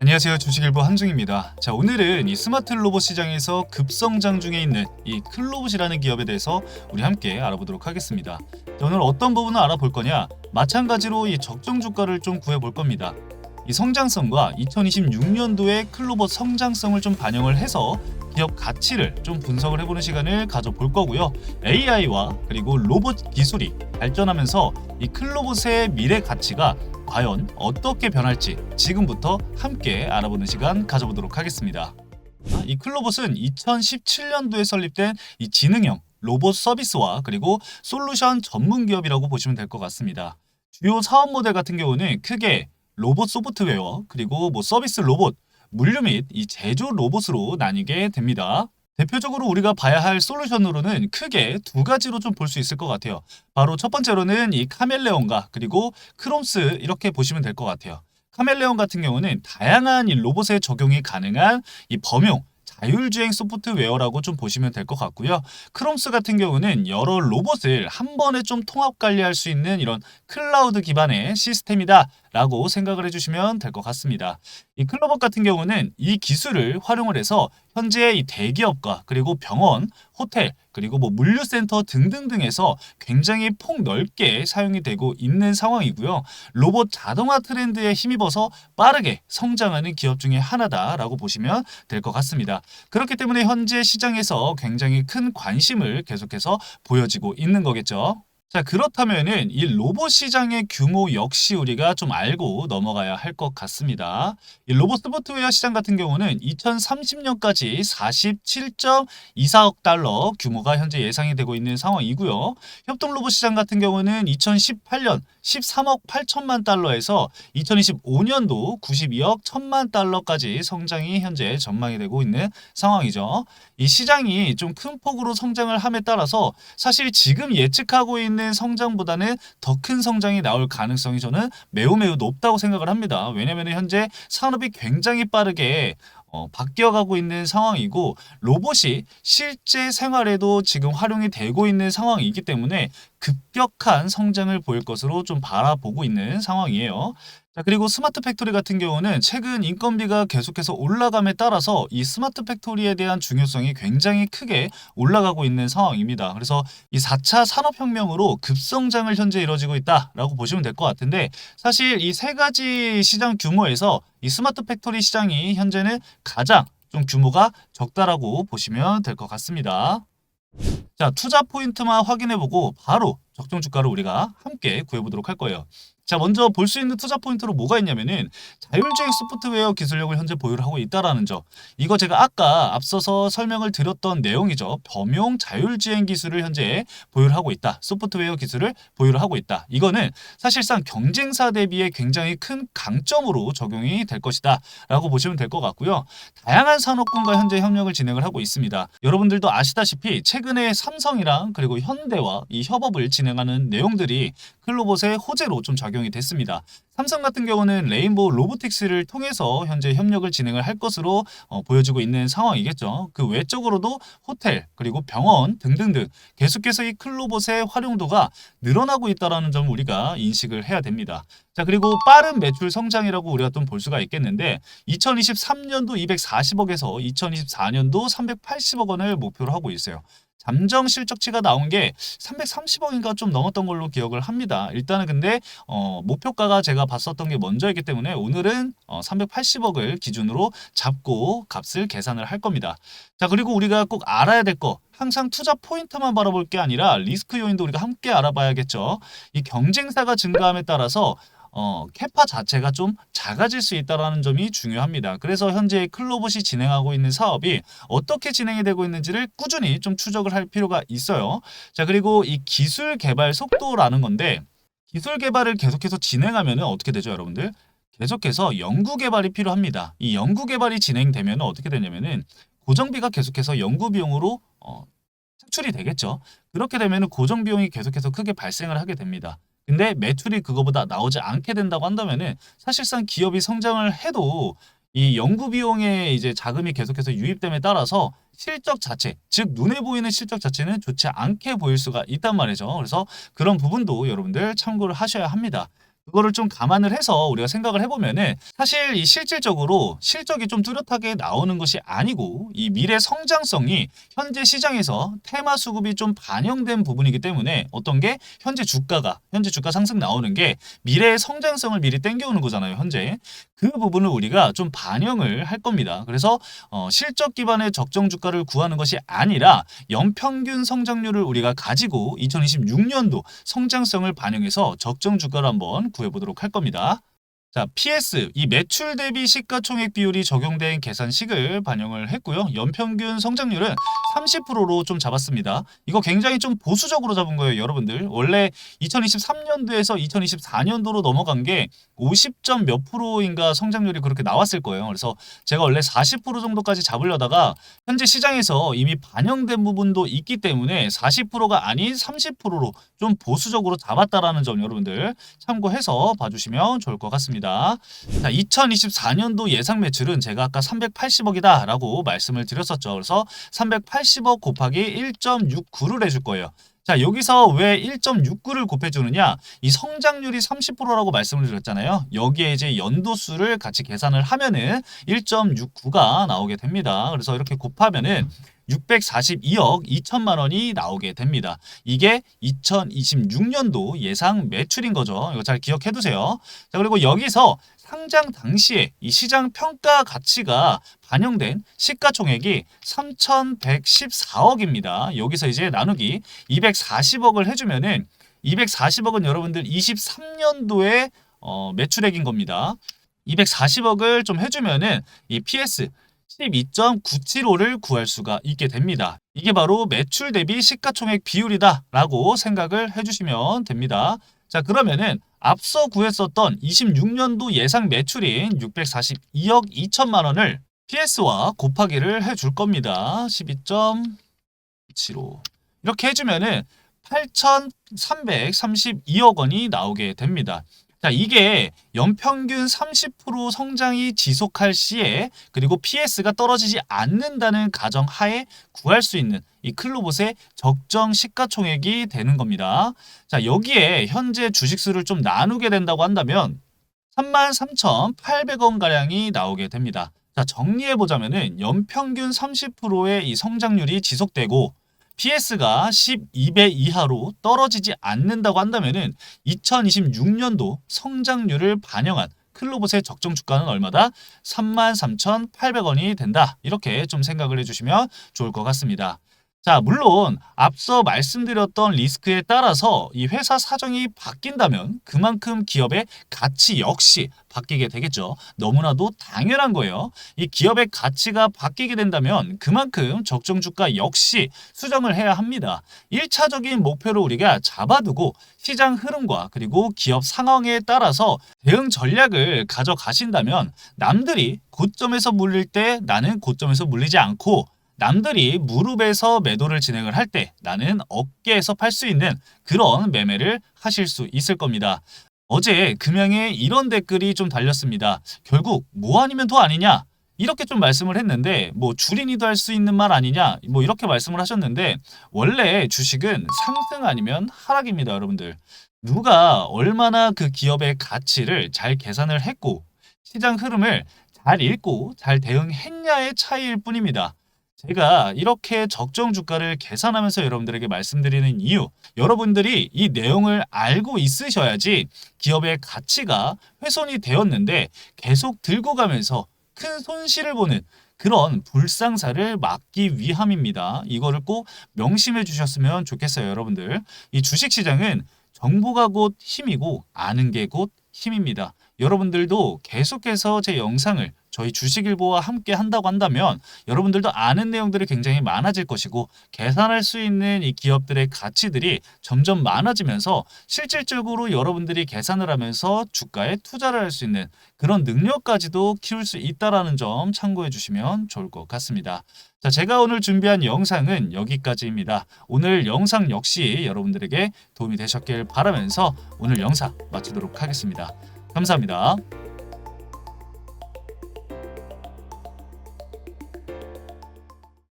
안녕하세요. 주식일보 한중입니다. 자, 오늘은 이 스마트 로봇 시장에서 급성장 중에 있는 이 클로봇이라는 기업에 대해서 우리 함께 알아보도록 하겠습니다. 자, 오늘 어떤 부분을 알아볼 거냐? 마찬가지로 이 적정 주가를 좀 구해볼 겁니다. 이 성장성과 2026년도의 클로봇 성장성을 좀 반영을 해서 기업 가치를 좀 분석을 해보는 시간을 가져볼 거고요. AI와 그리고 로봇 기술이 발전하면서 이 클로봇의 미래 가치가 과연 어떻게 변할지 지금부터 함께 알아보는 시간 가져보도록 하겠습니다. 이 클로봇은 2017년도에 설립된 이 지능형 로봇 서비스와 그리고 솔루션 전문 기업이라고 보시면 될 것 같습니다. 주요 사업 모델 같은 경우는 크게 로봇 소프트웨어 그리고 서비스 로봇, 물류 및 이 제조 로봇으로 나뉘게 됩니다. 대표적으로 우리가 봐야 할 솔루션으로는 크게 두 가지로 좀 볼 수 있을 것 같아요. 바로 첫 번째로는 이 카멜레온과 그리고 크롬스 이렇게 보시면 될 것 같아요. 카멜레온 같은 경우는 다양한 이 로봇에 적용이 가능한 이 범용 자율주행 소프트웨어라고 좀 보시면 될 것 같고요. 크롬스 같은 경우는 여러 로봇을 한 번에 좀 통합 관리할 수 있는 이런 클라우드 기반의 시스템이다 라고 생각을 해주시면 될 것 같습니다. 이 클로봇 같은 경우는 이 기술을 활용을 해서 현재 이 대기업과 그리고 병원, 호텔, 그리고 물류센터 등등등에서 굉장히 폭넓게 사용이 되고 있는 상황이고요. 로봇 자동화 트렌드에 힘입어서 빠르게 성장하는 기업 중에 하나다라고 보시면 될 것 같습니다. 그렇기 때문에 현재 시장에서 굉장히 큰 관심을 계속해서 보여지고 있는 거겠죠. 자, 그렇다면은 이 로봇 시장의 규모 역시 우리가 좀 알고 넘어가야 할 것 같습니다. 이 로봇 소프트웨어 시장 같은 경우는 2030년까지 47.24억 달러 규모가 현재 예상이 되고 있는 상황이고요. 협동 로봇 시장 같은 경우는 2018년 13억 8천만 달러에서 2025년도 92억 1천만 달러까지 성장이 현재 전망이 되고 있는 상황이죠. 이 시장이 좀 큰 폭으로 성장을 함에 따라서 사실 지금 예측하고 있는 성장보다는 더 큰 성장이 나올 가능성이 저는 매우 높다고 생각을 합니다. 왜냐하면 현재 산업이 굉장히 빠르게 바뀌어가고 있는 상황이고 로봇이 실제 생활에도 지금 활용이 되고 있는 상황이기 때문에 급격한 성장을 보일 것으로 좀 바라보고 있는 상황이에요. 자, 그리고 스마트 팩토리 같은 경우는 최근 인건비가 계속해서 올라감에 따라서 이 스마트 팩토리에 대한 중요성이 굉장히 크게 올라가고 있는 상황입니다. 그래서 이 4차 산업혁명으로 급성장을 현재 이루어지고 있다라고 보시면 될 것 같은데 사실 이 세 가지 시장 규모에서 이 스마트 팩토리 시장이 현재는 가장 좀 규모가 적다라고 보시면 될 것 같습니다. 자, 투자 포인트만 확인해보고 바로 적정 주가를 우리가 함께 구해보도록 할 거예요. 자, 먼저 볼 수 있는 투자 포인트로 뭐가 있냐면은 자율주행 소프트웨어 기술력을 현재 보유를 하고 있다라는 점. 이거 제가 아까 앞서서 설명을 드렸던 내용이죠. 범용 자율주행 기술을 현재 보유를 하고 있다. 소프트웨어 기술을 보유를 하고 있다. 이거는 사실상 경쟁사 대비에 굉장히 큰 강점으로 적용이 될 것이다 라고 보시면 될 것 같고요. 다양한 산업군과 현재 협력을 진행을 하고 있습니다. 여러분들도 아시다시피 최근에 삼성이랑 그리고 현대와 이 협업을 진행하는 내용들이 클로봇의 호재로 좀 작용이 됐습니다. 삼성 같은 경우는 레인보우 로보틱스를 통해서 현재 협력을 진행을 할 것으로 보여지고 있는 상황이겠죠. 그 외적으로도 호텔 그리고 병원 등등등 계속해서 이 클로봇의 활용도가 늘어나고 있다는 점을 우리가 인식을 해야 됩니다. 자, 그리고 빠른 매출 성장이라고 우리가 좀 볼 수가 있겠는데 2023년도 240억에서 2024년도 380억 원을 목표로 하고 있어요. 잠정 실적치가 나온 게 330억인가 좀 넘었던 걸로 기억을 합니다. 일단은 근데 목표가가 제가 봤었던 게 먼저이기 때문에 오늘은 380억을 기준으로 잡고 값을 계산을 할 겁니다. 자, 그리고 우리가 꼭 알아야 될 거 항상 투자 포인트만 바라볼 게 아니라 리스크 요인도 우리가 함께 알아봐야겠죠. 이 경쟁사가 증가함에 따라서 캐파 자체가 좀 작아질 수 있다는 점이 중요합니다. 그래서 현재 클로봇이 진행하고 있는 사업이 어떻게 진행이 되고 있는지를 꾸준히 좀 추적을 할 필요가 있어요. 자, 그리고 이 기술 개발 속도라는 건데 기술 개발을 계속해서 진행하면 어떻게 되죠, 여러분들? 계속해서 연구 개발이 필요합니다. 이 연구 개발이 진행되면 어떻게 되냐면은 고정비가 계속해서 연구 비용으로 착출이 되겠죠. 그렇게 되면 고정 비용이 계속해서 크게 발생을 하게 됩니다. 근데 매출이 그거보다 나오지 않게 된다고 한다면은 사실상 기업이 성장을 해도 이 연구 비용에 이제 자금이 계속해서 유입됨에 따라서 실적 자체, 즉 눈에 보이는 실적 자체는 좋지 않게 보일 수가 있단 말이죠. 그래서 그런 부분도 여러분들 참고를 하셔야 합니다. 그거를 좀 감안을 해서 우리가 생각을 해보면은 사실 이 실질적으로 실적이 좀 뚜렷하게 나오는 것이 아니고 이 미래 성장성이 현재 시장에서 테마 수급이 좀 반영된 부분이기 때문에 어떤 게 현재 주가 상승 나오는 게 미래의 성장성을 미리 땡겨오는 거잖아요. 현재 그 부분을 우리가 좀 반영을 할 겁니다. 그래서 실적 기반의 적정 주가를 구하는 것이 아니라 연평균 성장률을 우리가 가지고 2026년도 성장성을 반영해서 적정 주가를 한번 구해보도록 할 겁니다. 자, PS, 이 매출 대비 시가총액 비율이 적용된 계산식을 반영을 했고요. 연평균 성장률은 30%로 좀 잡았습니다. 이거 굉장히 좀 보수적으로 잡은 거예요, 여러분들. 원래 2023년도에서 2024년도로 넘어간 게 50점 몇 프로인가 성장률이 그렇게 나왔을 거예요. 그래서 제가 원래 40% 정도까지 잡으려다가 현재 시장에서 이미 반영된 부분도 있기 때문에 40%가 아닌 30%로 좀 보수적으로 잡았다라는 점 여러분들 참고해서 봐주시면 좋을 것 같습니다. 자, 2024년도 예상 매출은 제가 아까 380억이다 라고 말씀을 드렸었죠. 그래서 380억 곱하기 1.69를 해줄 거예요. 자, 여기서 왜 1.69를 곱해주느냐? 이 성장률이 30%라고 말씀을 드렸잖아요. 여기에 이제 연도수를 같이 계산을 하면은 1.69가 나오게 됩니다. 그래서 이렇게 곱하면은 642억 2천만 원이 나오게 됩니다. 이게 2026년도 예상 매출인 거죠. 이거 잘 기억해 두세요. 자, 그리고 여기서 상장 당시에 이 시장 평가 가치가 반영된 시가총액이 3,114억입니다. 여기서 이제 나누기 240억을 해주면은 240억은 여러분들 23년도에 매출액인 겁니다. 240억을 좀 해주면은 이 PS 12.975를 구할 수가 있게 됩니다. 이게 바로 매출 대비 시가총액 비율이다 라고 생각을 해주시면 됩니다. 자, 그러면은 앞서 구했었던 26년도 예상 매출인 642억 2천만 원을 PS와 곱하기를 해줄 겁니다. 12.75 이렇게 해주면은 8,332억 원이 나오게 됩니다. 자, 이게 연평균 30% 성장이 지속할 시에 그리고 PS가 떨어지지 않는다는 가정하에 구할 수 있는 이 클로봇의 적정 시가총액이 되는 겁니다. 자, 여기에 현재 주식수를 좀 나누게 된다고 한다면 33,800원 가량이 나오게 됩니다. 자, 정리해 보자면은 연평균 30%의 이 성장률이 지속되고 PS가 12배 이하로 떨어지지 않는다고 한다면은 2026년도 성장률을 반영한 클로봇의 적정 주가는 얼마다? 33,800원이 된다. 이렇게 좀 생각을 해주시면 좋을 것 같습니다. 자, 물론 앞서 말씀드렸던 리스크에 따라서 이 회사 사정이 바뀐다면 그만큼 기업의 가치 역시 바뀌게 되겠죠. 너무나도 당연한 거예요. 이 기업의 가치가 바뀌게 된다면 그만큼 적정 주가 역시 수정을 해야 합니다. 1차적인 목표를 우리가 잡아두고 시장 흐름과 그리고 기업 상황에 따라서 대응 전략을 가져가신다면 남들이 고점에서 물릴 때 나는 고점에서 물리지 않고 남들이 무릎에서 매도를 진행을 할 때 나는 어깨에서 팔 수 있는 그런 매매를 하실 수 있을 겁니다. 어제 금양에 이런 댓글이 좀 달렸습니다. 결국 뭐 아니면 도 아니냐? 이렇게 좀 말씀을 했는데 뭐 주린이도 할 수 있는 말 아니냐? 뭐 이렇게 말씀을 하셨는데 원래 주식은 상승 아니면 하락입니다, 여러분들. 누가 얼마나 그 기업의 가치를 잘 계산을 했고 시장 흐름을 잘 읽고 잘 대응했냐의 차이일 뿐입니다. 제가 이렇게 적정 주가를 계산하면서 여러분들에게 말씀드리는 이유, 여러분들이 이 내용을 알고 있으셔야지 기업의 가치가 훼손이 되었는데 계속 들고 가면서 큰 손실을 보는 그런 불상사를 막기 위함입니다. 이거를 꼭 명심해 주셨으면 좋겠어요, 여러분들. 이 주식시장은 정보가 곧 힘이고 아는 게 곧 힘입니다. 여러분들도 계속해서 제 영상을 저희 주식일보와 함께 한다고 한다면 여러분들도 아는 내용들이 굉장히 많아질 것이고 계산할 수 있는 이 기업들의 가치들이 점점 많아지면서 실질적으로 여러분들이 계산을 하면서 주가에 투자를 할 수 있는 그런 능력까지도 키울 수 있다는 점 참고해 주시면 좋을 것 같습니다. 자, 제가 오늘 준비한 영상은 여기까지입니다. 오늘 영상 역시 여러분들에게 도움이 되셨길 바라면서 오늘 영상 마치도록 하겠습니다. 감사합니다.